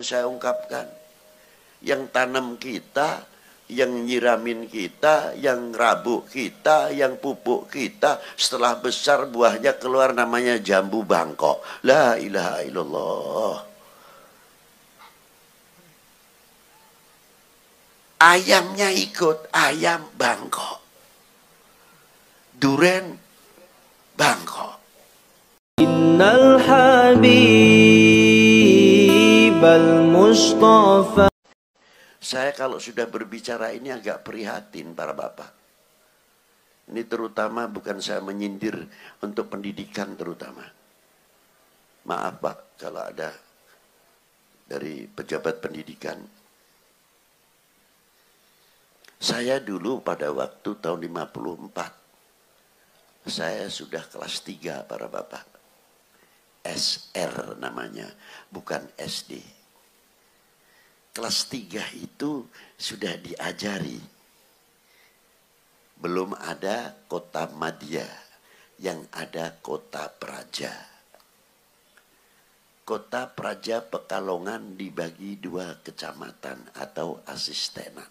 Saya ungkapkan, yang tanam kita, yang nyiramin kita, yang rabuk kita, yang pupuk kita, setelah besar buahnya keluar namanya jambu bangkok. La ilaha illallah. Ayamnya ikut, ayam bangkok. Duren bangkok. Innal habib al-mustafa. Saya kalau sudah berbicara ini agak prihatin para bapak. Ini terutama bukan saya menyindir untuk pendidikan terutama. Maaf Pak kalau ada dari pejabat pendidikan. Saya dulu pada waktu tahun 54, saya sudah kelas 3 para bapak. SR namanya, bukan SD. Kelas 3 itu sudah diajari. Belum ada kota madya, yang ada kota praja. Kota praja Pekalongan dibagi 2 kecamatan atau asistenan.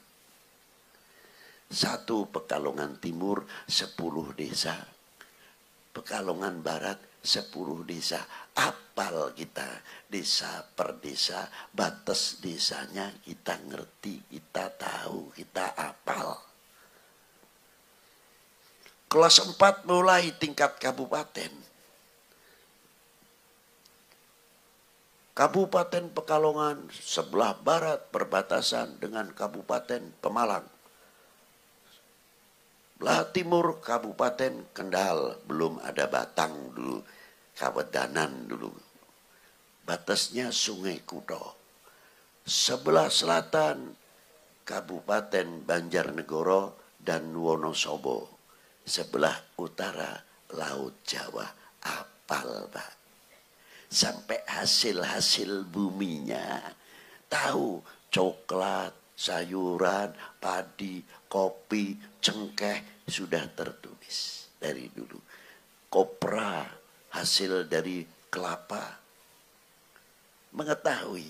1 Pekalongan Timur 10 desa. Pekalongan Barat 10 desa. Apal kita desa per desa, batas desanya kita ngerti, kita tahu, kita apal. Kelas 4 mulai tingkat kabupaten. Kabupaten Pekalongan sebelah barat perbatasan dengan Kabupaten Pemalang. Sebelah timur Kabupaten Kendal, belum ada Batang dulu, Kawedanan dulu. Batasnya Sungai Kuto. Sebelah selatan Kabupaten Banjarnegara dan Wonosobo. Sebelah utara Laut Jawa. Apal Pak. Sampai hasil-hasil buminya. Tahu coklat, sayuran, padi, kopi, cengkeh sudah tertulis dari dulu. Kopra, hasil dari kelapa. Mengetahui,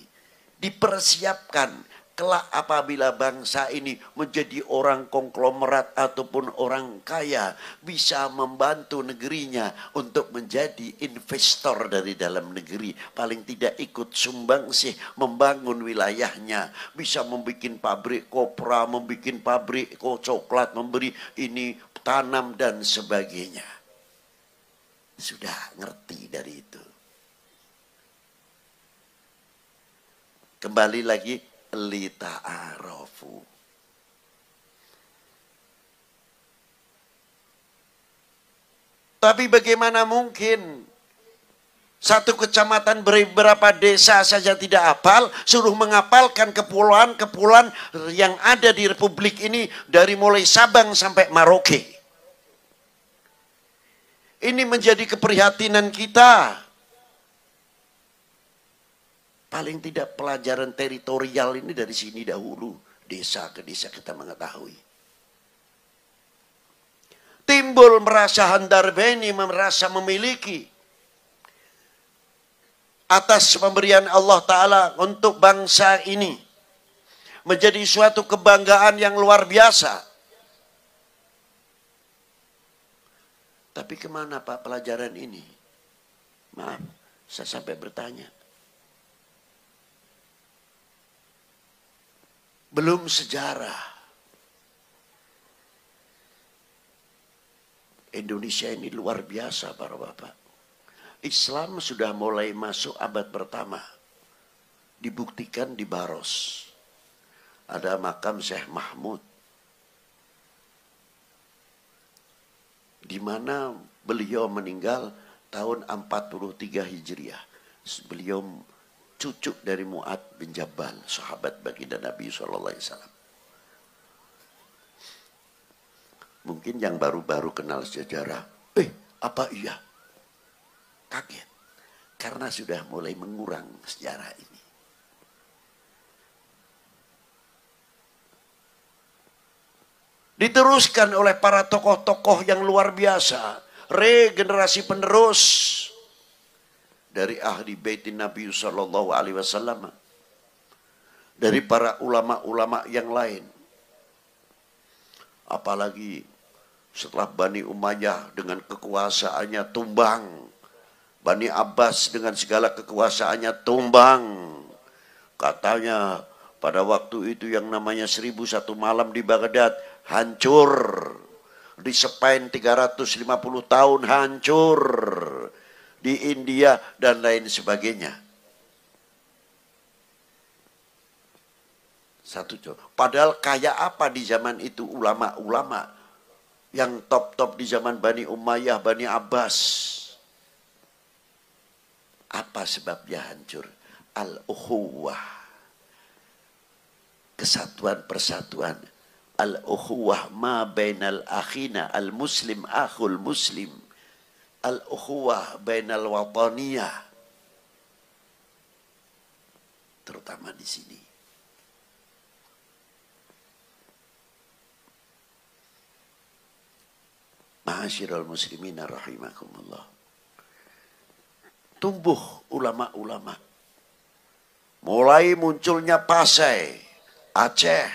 dipersiapkan kelak apabila bangsa ini menjadi orang konglomerat ataupun orang kaya, bisa membantu negerinya untuk menjadi investor dari dalam negeri, paling tidak ikut sumbangsih membangun wilayahnya, bisa membuat pabrik kopra, membuat pabrik coklat, memberi ini tanam dan sebagainya. Sudah ngerti dari itu. Kembali lagi, lita'arofu. Tapi bagaimana mungkin satu kecamatan beberapa desa saja tidak hafal, suruh menghafalkan kepulauan-kepulauan yang ada di Republik ini dari mulai Sabang sampai Merauke. Ini menjadi keprihatinan kita. Paling tidak pelajaran teritorial ini dari sini dahulu. Desa ke desa kita mengetahui. Timbul merasa handarbeni, merasa memiliki. Atas pemberian Allah Ta'ala untuk bangsa ini. Menjadi suatu kebanggaan yang luar biasa. Tapi kemana Pak pelajaran ini? Maaf, saya sampai bertanya. Belum sejarah. Indonesia ini luar biasa para bapak. Islam sudah mulai masuk abad pertama. Dibuktikan di Baros. Ada makam Syekh Mahmud. Di mana beliau meninggal tahun 43 Hijriah. Beliau cucu dari Mu'ad bin Jabal, sahabat baginda Nabi SAW. Mungkin yang baru-baru kenal sejarah, apa iya? Kaget. Karena sudah mulai mengurang sejarah ini. Diteruskan oleh para tokoh-tokoh yang luar biasa. Regenerasi penerus dari ahli baitin Nabi Sallallahu Alaihi Wasallam. dari para ulama-ulama yang lain. Apalagi setelah Bani Umayyah dengan kekuasaannya tumbang, Bani Abbas dengan segala kekuasaannya tumbang. Katanya pada waktu itu yang namanya 1001 malam di Baghdad hancur. Di Spain 350 tahun hancur. Di India dan lain sebagainya. Padahal kayak apa di zaman itu ulama-ulama yang top-top di zaman Bani Umayyah, Bani Abbas. Apa sebabnya hancur? Al-ukhuwah. Kesatuan persatuan. Al-ukhuwah ma bainal akhina al-muslim akhul muslim. Al-ukhuwah bainal wataniyah. Terutama di sini. Ma'asyiral muslimina rahimakumullah. Tumbuh ulama-ulama. Mulai munculnya Pasai, Aceh.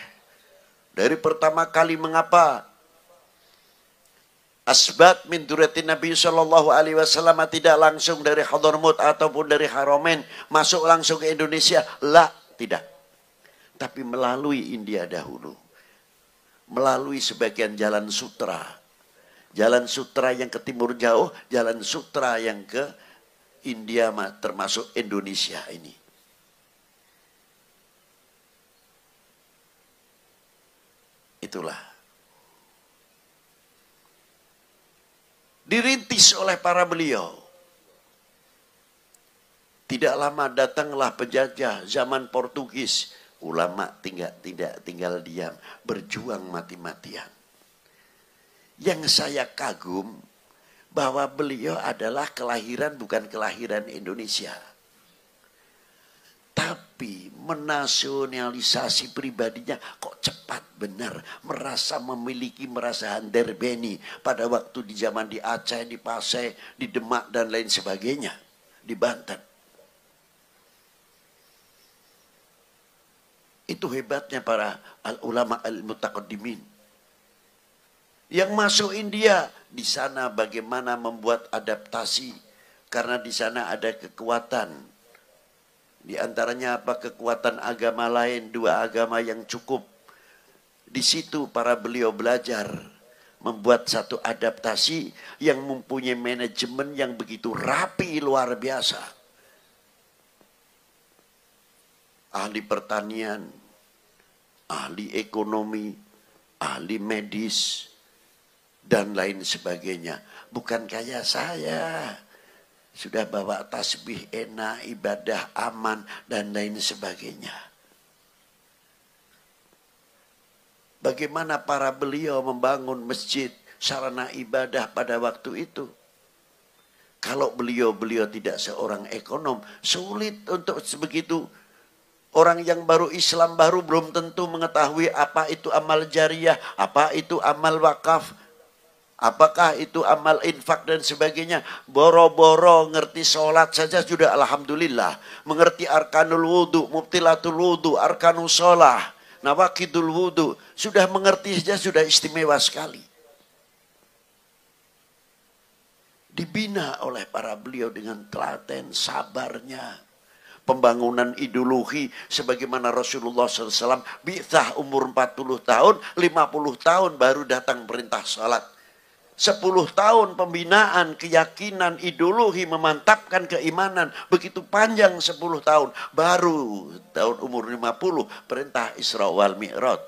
Dari pertama kali mengapa asbat min duratin Nabi sallallahu alaihi wasallam tidak langsung dari Hadramaut ataupun dari Haramain masuk langsung ke Indonesia? La, tidak. Tapi melalui India dahulu. Melalui sebagian jalan sutra. Jalan sutra yang ke timur jauh, jalan sutra yang ke India termasuk Indonesia ini. Itulah. Dirintis oleh para beliau. Tidak lama datanglah penjajah zaman Portugis. Ulama tidak tinggal diam, berjuang mati-matian. Yang saya kagum bahwa beliau adalah kelahiran bukan kelahiran Indonesia. Tapi menasionalisasi pribadinya kok cepat benar. Merasa memiliki, merasa handerbeni. Pada waktu di zaman di Aceh, di Pasai, di Demak dan lain sebagainya. Di Banten. Itu hebatnya para ulama al-mutaqaddimin. Yang masuk India, di sana bagaimana membuat adaptasi. Karena di sana ada kekuatan. Di antaranya apa? Kekuatan agama lain, dua agama yang cukup. Di situ para beliau belajar. Membuat satu adaptasi yang mempunyai manajemen yang begitu rapi luar biasa. Ahli pertanian, ahli ekonomi, ahli medis, dan lain sebagainya. Bukan kayak saya. Sudah bawa tasbih enak, ibadah aman, dan lain sebagainya. Bagaimana para beliau membangun masjid, sarana ibadah pada waktu itu. Kalau beliau tidak seorang ekonom, sulit untuk sebegitu. Orang yang baru Islam baru belum tentu mengetahui apa itu amal jariyah, apa itu amal wakaf. Apakah itu amal infak dan sebagainya. Boro-boro ngerti sholat saja sudah alhamdulillah. Mengerti arkanul wudu, mubtilatul wudu, arkanul sholah, nawakidul wudu. Sudah mengerti saja sudah istimewa sekali. Dibina oleh para beliau dengan telaten, sabarnya. Pembangunan ideologi sebagaimana Rasulullah SAW. Bi'thah umur 40 tahun, 50 tahun baru datang perintah sholat. 10 tahun pembinaan, keyakinan, ideologi, memantapkan keimanan. Begitu panjang 10 tahun. Baru tahun umur 50, perintah Isra wal Mi'raj.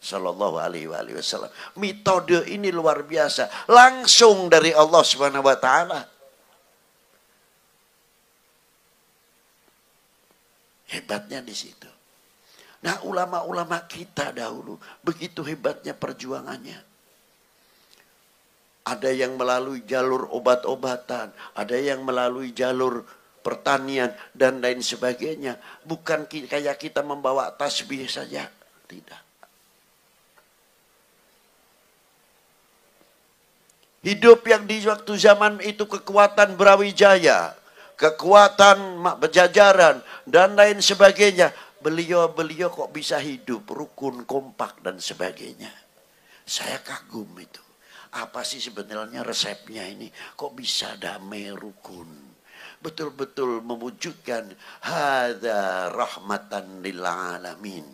Sallallahu alaihi wasallam. Metode ini luar biasa. Langsung dari Allah Subhanahu wa ta'ala. Hebatnya di situ. Nah, ulama-ulama kita dahulu, begitu hebatnya perjuangannya. Ada yang melalui jalur obat-obatan, ada yang melalui jalur pertanian, dan lain sebagainya. Bukan kayak kita membawa tasbih saja. Tidak. Hidup yang di waktu zaman itu kekuatan Brawijaya, kekuatan Pajajaran, dan lain sebagainya. Beliau-beliau kok bisa hidup rukun, kompak dan sebagainya. Saya kagum itu. Apa sih sebenarnya resepnya ini? Kok bisa damai, rukun? Betul-betul mewujudkan hadza rahmatan lil alamin.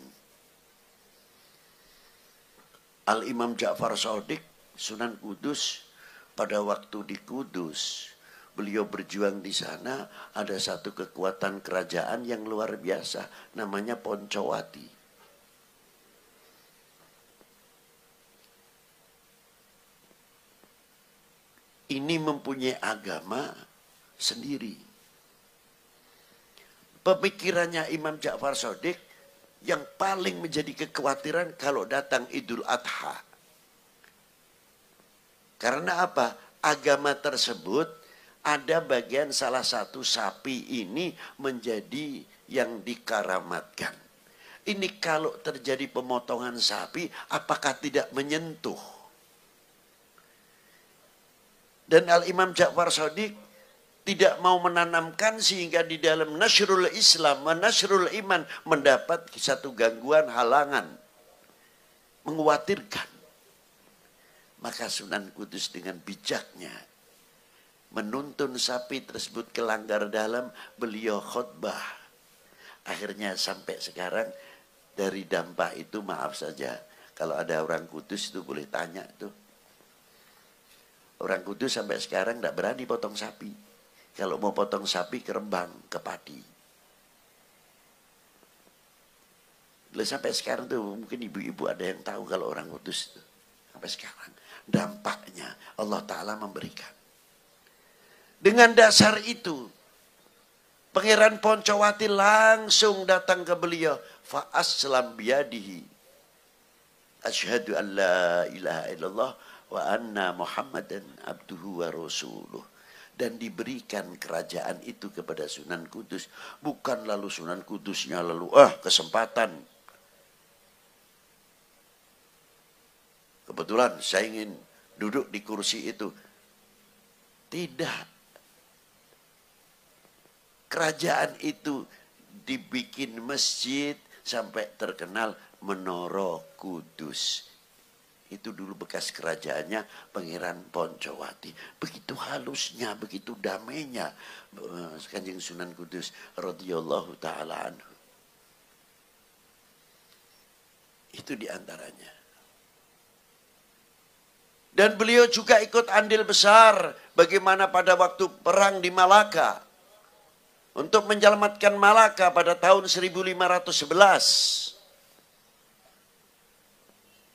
Al-Imam Ja'far Shadiq, Sunan Kudus, pada waktu di Kudus, beliau berjuang di sana, ada satu kekuatan kerajaan yang luar biasa, namanya Poncowati. Ini mempunyai agama sendiri. Pemikirannya Imam Ja'far Shadiq yang paling menjadi kekhawatiran kalau datang Idul Adha. Karena apa? Agama tersebut ada bagian salah satu sapi ini menjadi yang dikaramatkan. Ini kalau terjadi pemotongan sapi, apakah tidak menyentuh? Dan Al-Imam Ja'far Shadiq tidak mau menanamkan sehingga di dalam nasrul Islam, nasrul iman mendapat satu gangguan, halangan, mengkhawatirkan. Maka Sunan Kudus dengan bijaknya menuntun sapi tersebut ke langgar dalam, beliau khutbah. Akhirnya sampai sekarang dari dampak itu, maaf saja, kalau ada orang Kudus itu boleh tanya tuh. Orang Kudus sampai sekarang tidak berani potong sapi. Kalau mau potong sapi ke Rembang, ke Pati. Sampai sekarang tuh mungkin ibu-ibu ada yang tahu kalau orang Kudus itu. Sampai sekarang. Dampaknya Allah Ta'ala memberikan. Dengan dasar itu, Pangeran Poncowati langsung datang ke beliau. Fa'aslam biyadihi. Asyhadu an la ilaha illallah wa anna Muhammadan abduhu wa rasuluh. Dan diberikan kerajaan itu kepada Sunan Kudus. Bukan lalu Sunan Kudusnya lalu, kesempatan. Kebetulan saya ingin duduk di kursi itu. Tidak. Kerajaan itu dibikin masjid sampai terkenal Menara Kudus. Itu dulu bekas kerajaannya Pangeran Poncowati. Begitu halusnya, begitu damainya Kanjeng Sunan Kudus radhiyallahu ta'ala anhu. Itu diantaranya. Dan beliau juga ikut andil besar bagaimana pada waktu perang di Malaka. Untuk menyelamatkan Malaka pada tahun 1511.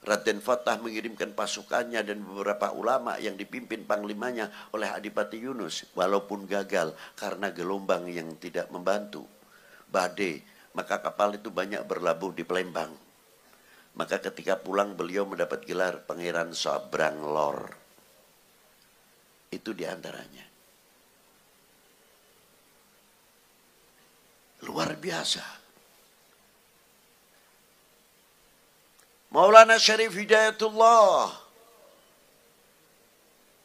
Raden Fatah mengirimkan pasukannya dan beberapa ulama yang dipimpin panglimanya oleh Adipati Yunus. Walaupun gagal karena gelombang yang tidak membantu. Badai, maka kapal itu banyak berlabuh di Palembang. Maka ketika pulang beliau mendapat gelar Pangeran Sabrang Lor. Itu diantaranya. Luar biasa. Maulana Syarif Hidayatullah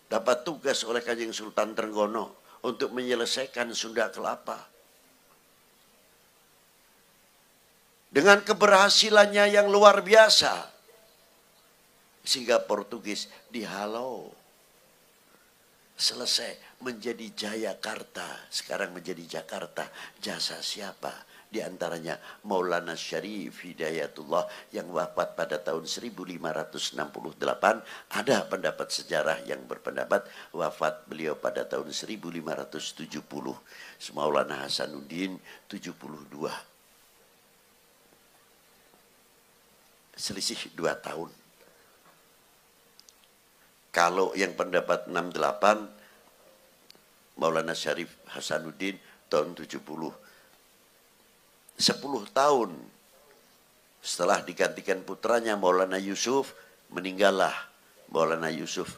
dapat tugas oleh Kanjeng Sultan Trenggono untuk menyelesaikan Sunda Kelapa. Dengan keberhasilannya yang luar biasa, sehingga Portugis dihalau. Selesai menjadi Jayakarta, sekarang menjadi Jakarta. Jasa siapa? Di antaranya Maulana Syarif Hidayatullah yang wafat pada tahun 1568. Ada pendapat sejarah yang berpendapat wafat beliau pada tahun 1570. Maulana Hasanuddin 72. Selisih 2 tahun. Kalau yang pendapat 68, Maulana Syarif Hasanuddin tahun 70. 10 tahun setelah digantikan putranya Maulana Yusuf, meninggallah Maulana Yusuf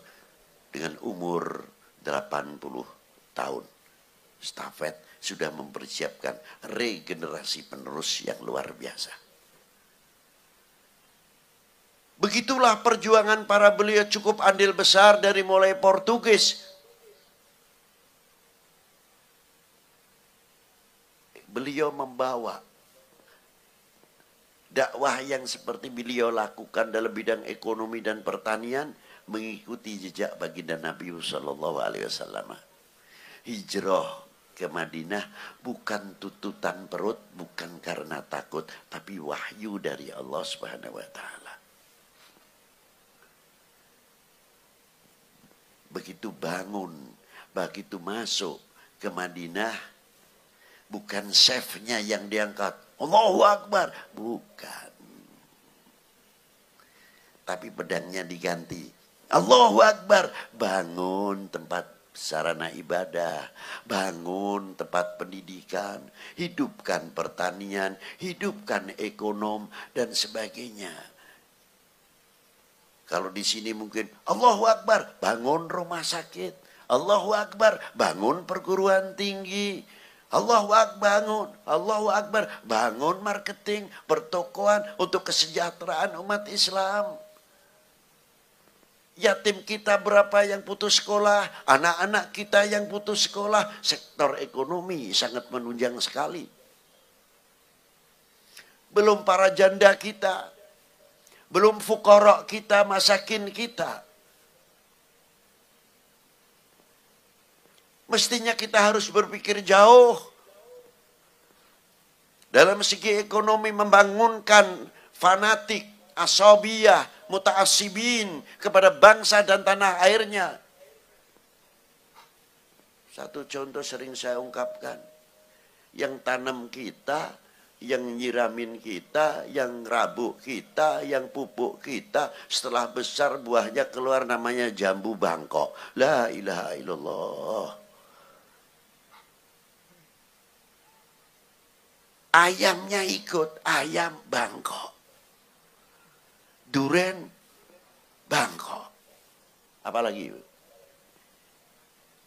dengan umur 80 tahun. Stafet sudah mempersiapkan regenerasi penerus yang luar biasa. Begitulah perjuangan para beliau, cukup andil besar dari mulai Portugis. Beliau membawa dakwah yang seperti beliau lakukan dalam bidang ekonomi dan pertanian mengikuti jejak baginda Nabi sallallahu alaihi wasallam. Hijrah ke Madinah bukan tuntutan perut, bukan karena takut, tapi wahyu dari Allah Subhanahu wa taala. Begitu bangun, begitu masuk ke Madinah, bukan chefnya yang diangkat, Allahu Akbar, bukan. Tapi pedangnya diganti, Allahu Akbar, bangun tempat sarana ibadah, bangun tempat pendidikan, hidupkan pertanian, hidupkan ekonomi dan sebagainya. Kalau di sini mungkin Allahu Akbar, bangun rumah sakit, Allahu Akbar, bangun perguruan tinggi, Allahu Akbar, Allahu Akbar, bangun marketing, pertokoan untuk kesejahteraan umat Islam. Yatim kita berapa yang putus sekolah, anak-anak kita yang putus sekolah, sektor ekonomi sangat menunjang sekali. Belum para janda kita, belum fuqara kita, masakin kita. Mestinya kita harus berpikir jauh. Dalam segi ekonomi membangunkan fanatik, asabiyah, muta'assibin kepada bangsa dan tanah airnya. Satu contoh sering saya ungkapkan. Yang tanam kita, yang nyiramin kita, yang rabuk kita, yang pupuk kita, setelah besar buahnya keluar namanya jambu Bangkok. La ilaha illallah. Ayamnya ikut, ayam Bangkok. Duren Bangkok. Apalagi?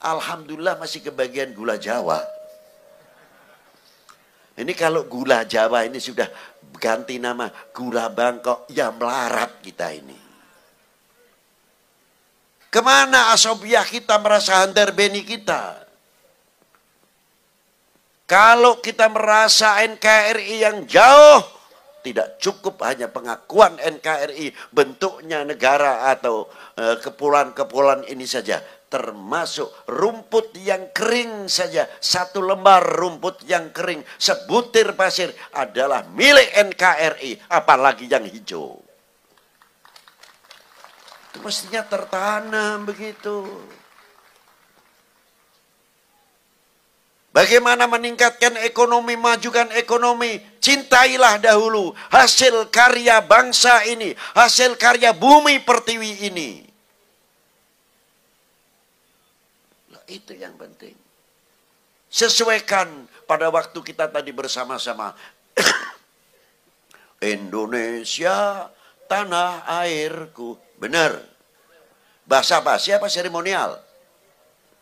Alhamdulillah masih kebagian gula Jawa. Ini kalau gula Jawa ini sudah ganti nama gula Bangkok, ya melarat kita ini. Kemana asobiah kita merasa handar beni kita? Kalau kita merasa NKRI yang jauh, tidak cukup hanya pengakuan NKRI bentuknya negara atau kepulauan-kepulauan ini saja. Termasuk rumput yang kering saja. Satu lembar rumput yang kering, sebutir pasir adalah milik NKRI. Apalagi yang hijau. Itu mestinya tertanam begitu. Bagaimana meningkatkan ekonomi, majukan ekonomi? Cintailah dahulu hasil karya bangsa ini, hasil karya bumi pertiwi ini. Nah, itu yang penting. Sesuaikan pada waktu kita tadi bersama-sama. Indonesia, tanah airku. Benar. Bahasa basi apa seremonial?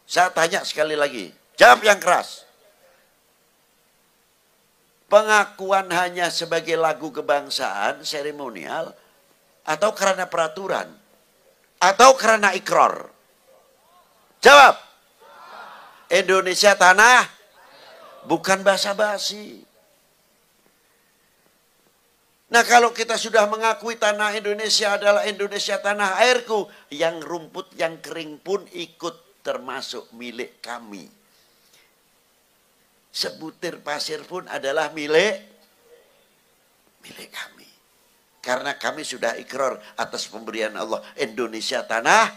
Saya tanya sekali lagi. Jawab yang keras. Pengakuan hanya sebagai lagu kebangsaan, seremonial, atau karena peraturan, atau karena ikrar? Jawab. Indonesia tanah, bukan basa-basi. Nah, kalau kita sudah mengakui tanah Indonesia adalah Indonesia tanah airku, yang rumput yang kering pun ikut termasuk milik kami. Sebutir pasir pun adalah milik kami. Karena kami sudah ikrar atas pemberian Allah. Indonesia tanah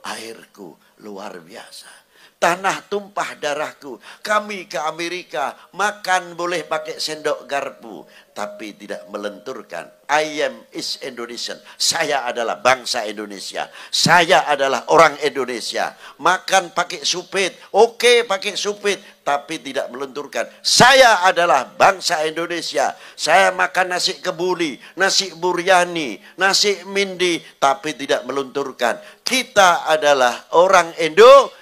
airku. Luar biasa. Tanah tumpah darahku. Kami ke Amerika makan boleh pakai sendok garpu. Tapi tidak melenturkan. I am is Indonesian. Saya adalah bangsa Indonesia. Saya adalah orang Indonesia. Makan pakai supit. Oke pakai supit. Tapi tidak melenturkan. Saya adalah bangsa Indonesia. Saya makan nasi kebuli. Nasi buryani. Nasi mindi. Tapi tidak melenturkan. Kita adalah orang Indonesia.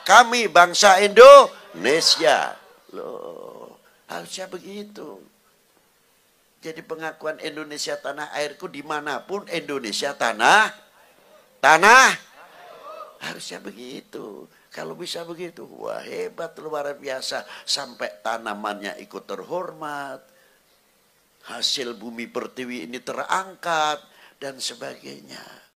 Kami bangsa Indonesia. Loh, harusnya begitu. Jadi pengakuan Indonesia tanah airku dimanapun Indonesia tanah harusnya begitu. Kalau bisa begitu, wah hebat luar biasa. Sampai tanamannya ikut terhormat. hasil bumi pertiwi ini terangkat dan sebagainya.